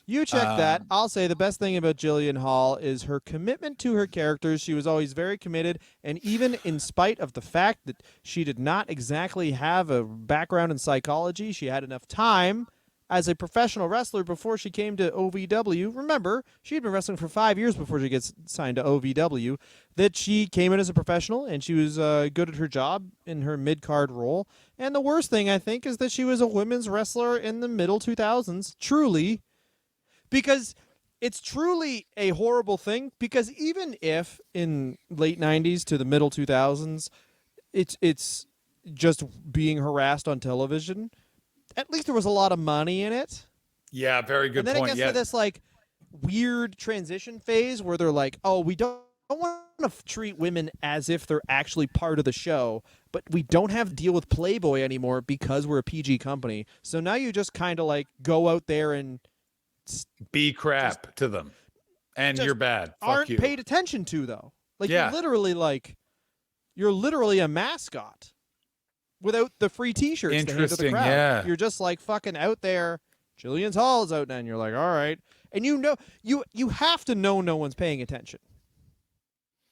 You check that. I'll say the best thing about Jillian Hall is her commitment to her characters. She was always very committed, and even in spite of the fact that she did not exactly have a background in psychology, she had enough time as a professional wrestler before she came to OVW. Remember, she had been wrestling for 5 years before she gets signed to OVW, that she came in as a professional, and she was good at her job in her mid-card role. And the worst thing, I think, is that she was a women's wrestler in the middle 2000s, truly. Because it's truly a horrible thing, because even if in late 90s to the middle 2000s, it's just being harassed on television, at least there was a lot of money in it. Yeah, very good And then point. it gets to this like weird transition phase where they're like, oh, we don't want to treat women as if they're actually part of the show, but we don't have to deal with Playboy anymore because we're a PG company. So now you just kind of like go out there and Be crap to them, and just you're bad. Fuck aren't you. paid attention to, though. Like Yeah. you're literally a mascot without the free T-shirts to hand to the Interesting, crowd. yeah. You're just like fucking out there. Jillian's Hall is out now, and you're like, all right, and you know you have to know no one's paying attention.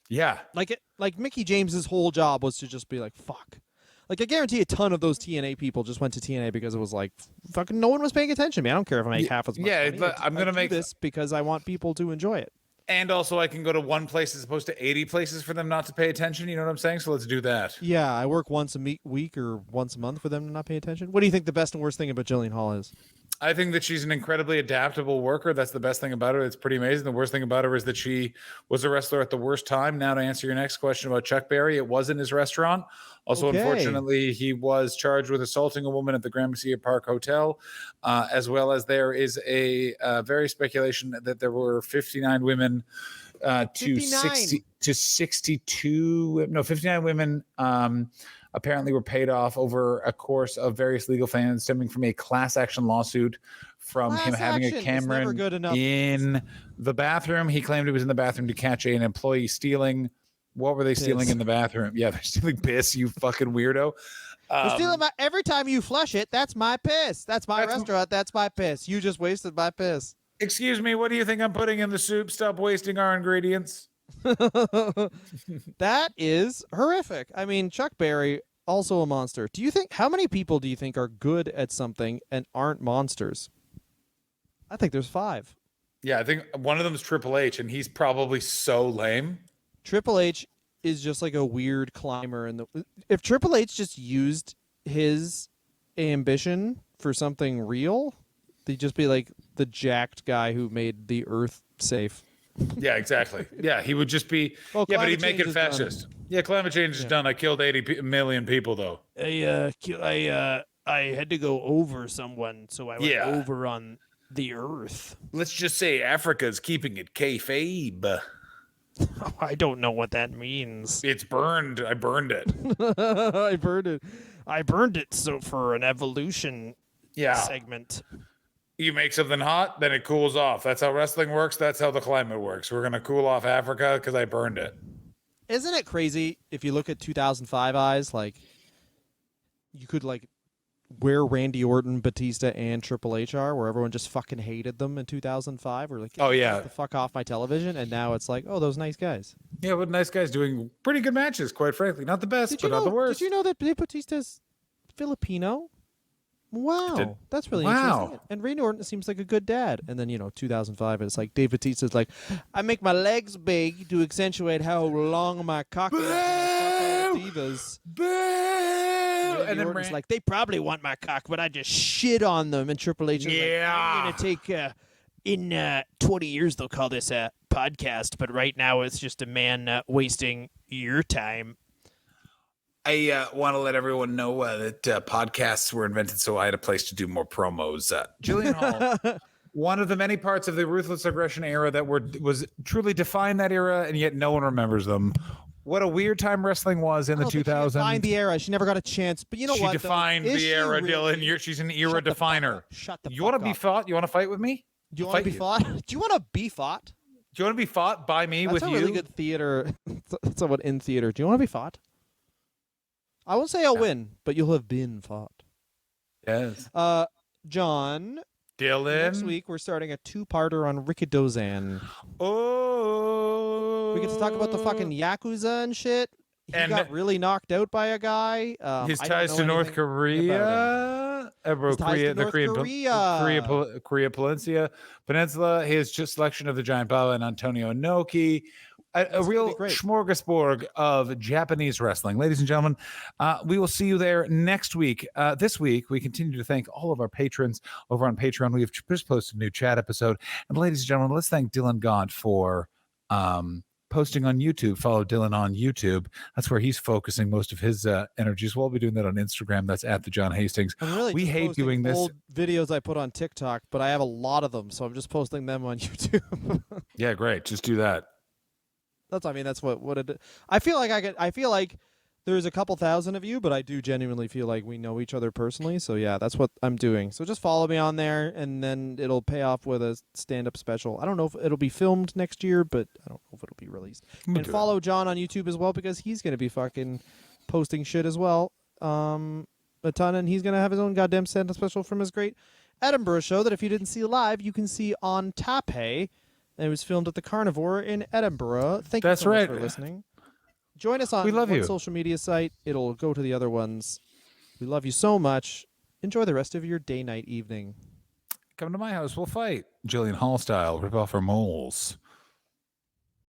Yeah. Like Mickey James's whole job was to just be like, fuck. Like, I guarantee a ton of those TNA people just went to TNA because it was like, fucking no one was paying attention to me. I don't care if I make half as much yeah, money. I'm I gonna do make this because I want people to enjoy it. And also, I can go to one place as opposed to 80 places for them not to pay attention. You know what I'm saying? So let's do that. Yeah, I work once a week or once a month for them to not pay attention. What do you think the best and worst thing about Jillian Hall is? I think that she's an incredibly adaptable worker. That's the best thing about her. It's pretty amazing. The worst thing about her is that she was a wrestler at the worst time. Now, to answer your next question about Chuck Berry, it was in his restaurant. Also, Okay. unfortunately, he was charged with assaulting a woman at the Gramercy Park Hotel, as well as there is a very speculation that there were 59 women to 59. 62. No, 59 women. Apparently were paid off over a course of various legal fans stemming from a class action lawsuit from him Class having action a is camera never good enough. in the bathroom. He claimed he was in the bathroom to catch an employee stealing. What were they stealing Piss. in the bathroom? Yeah, they're stealing piss, you fucking weirdo. You're stealing every time you flush it, that's my piss. That's my restaurant, that's my piss. You just wasted my piss. Excuse me, what do you think I'm putting in the soup? Stop wasting our ingredients. That is horrific. I mean, Chuck Berry, also a monster. How many people do you think are good at something and aren't monsters? I think there's 5. Yeah, I think one of them is Triple H, and he's probably so lame. Triple H is just like a weird climber if Triple H just used his ambition for something real, they'd just be like the jacked guy who made the earth safe. Yeah, exactly. Yeah, he would just be. Well, yeah, but climate he'd make change it is done. fascist. Yeah, climate change is done. I killed 80 million people, though. I had to go over someone, so I went Yeah. over on the earth. Let's just say Africa's keeping it kayfabe. I don't know what that means. It's burned. I burned it. I burned it. I burned it so for an evolution Yeah. segment. You make something hot, then it cools off. That's how wrestling works. That's how the climate works. We're going to cool off Africa because I burned it. Isn't it crazy if you look at 2005 eyes, like you could like where Randy Orton, Batista, and Triple H are, where everyone just fucking hated them in 2005. We're like, Oh, yeah. get the fuck off my television. And now it's like, oh, those nice guys. Yeah, what nice guys doing pretty good matches, quite frankly. Not the best, but not the worst. Did you know that Dave Batista's Filipino? Wow, Did- that's really Wow. interesting. And Randy Orton seems like a good dad. And then 2005, it's like Dave Batista's like, I make my legs big to accentuate how long my cock is. And fuck all the divas. Boo! Randy And then Orton's like, they probably want my cock, but I just shit on them. And Triple H is like, Yeah. I'm gonna take in 20 years they'll call this a podcast, but right now it's just a man wasting Your time. I want to let everyone know that podcasts were invented so I had a place to do more promos. Jillian Hall, one of the many parts of the ruthless aggression era that was truly defined that era, and yet no one remembers them. What a weird time wrestling was in the 2000s. She defined the era. She never got a chance. But you know what? She defined the era, really? Dylan. She's an era definer. Shut the fuck up. You want to be fought? You want to fight with me? Do you want to be fought? Do you want to be fought? Do you want to be fought by me with you? That's a really good theater. That's what in theater. Do you want to be fought? I won't say I'll win, but you'll have been fought. Yes. John. Dylan. Next week, we're starting a 2-parter on Rikidozan. Oh. We get to talk about the fucking Yakuza and shit. He got really knocked out by a guy. His ties to North Korea. Korea Peninsula. His selection of the Giant Baba and Antonio Inoki. A real smorgasbord of Japanese wrestling. Ladies and gentlemen, we will see you there next week. This week, we continue to thank all of our patrons over on Patreon. We have just posted a new chat episode. And ladies and gentlemen, let's thank Dylan Gaunt for posting on YouTube. Follow Dylan on YouTube. That's where he's focusing most of his energies. We'll be doing that on Instagram. That's at the John Hastings. We hate doing this. Old videos I put on TikTok, but I have a lot of them, so I'm just posting them on YouTube. Yeah, great. Just do that. That's what it. I feel like there's a couple thousand of you, but I do genuinely feel like we know each other personally. So yeah, that's what I'm doing. So just follow me on there, and then it'll pay off with a stand-up special. I don't know if it'll be filmed next year, but I don't know if it'll be released. And follow John on YouTube as well, because he's gonna be fucking posting shit as well, a ton, and he's gonna have his own goddamn stand-up special from his great Edinburgh show that if you didn't see live, you can see on Tape. And it was filmed at the Carnivore in Edinburgh. Thank you so much for listening. Join us on one social media site. It'll go to the other ones. We love you so much. Enjoy the rest of your day, night, evening. Come to my house. We'll fight. Jillian Hall style. Rip off her moles.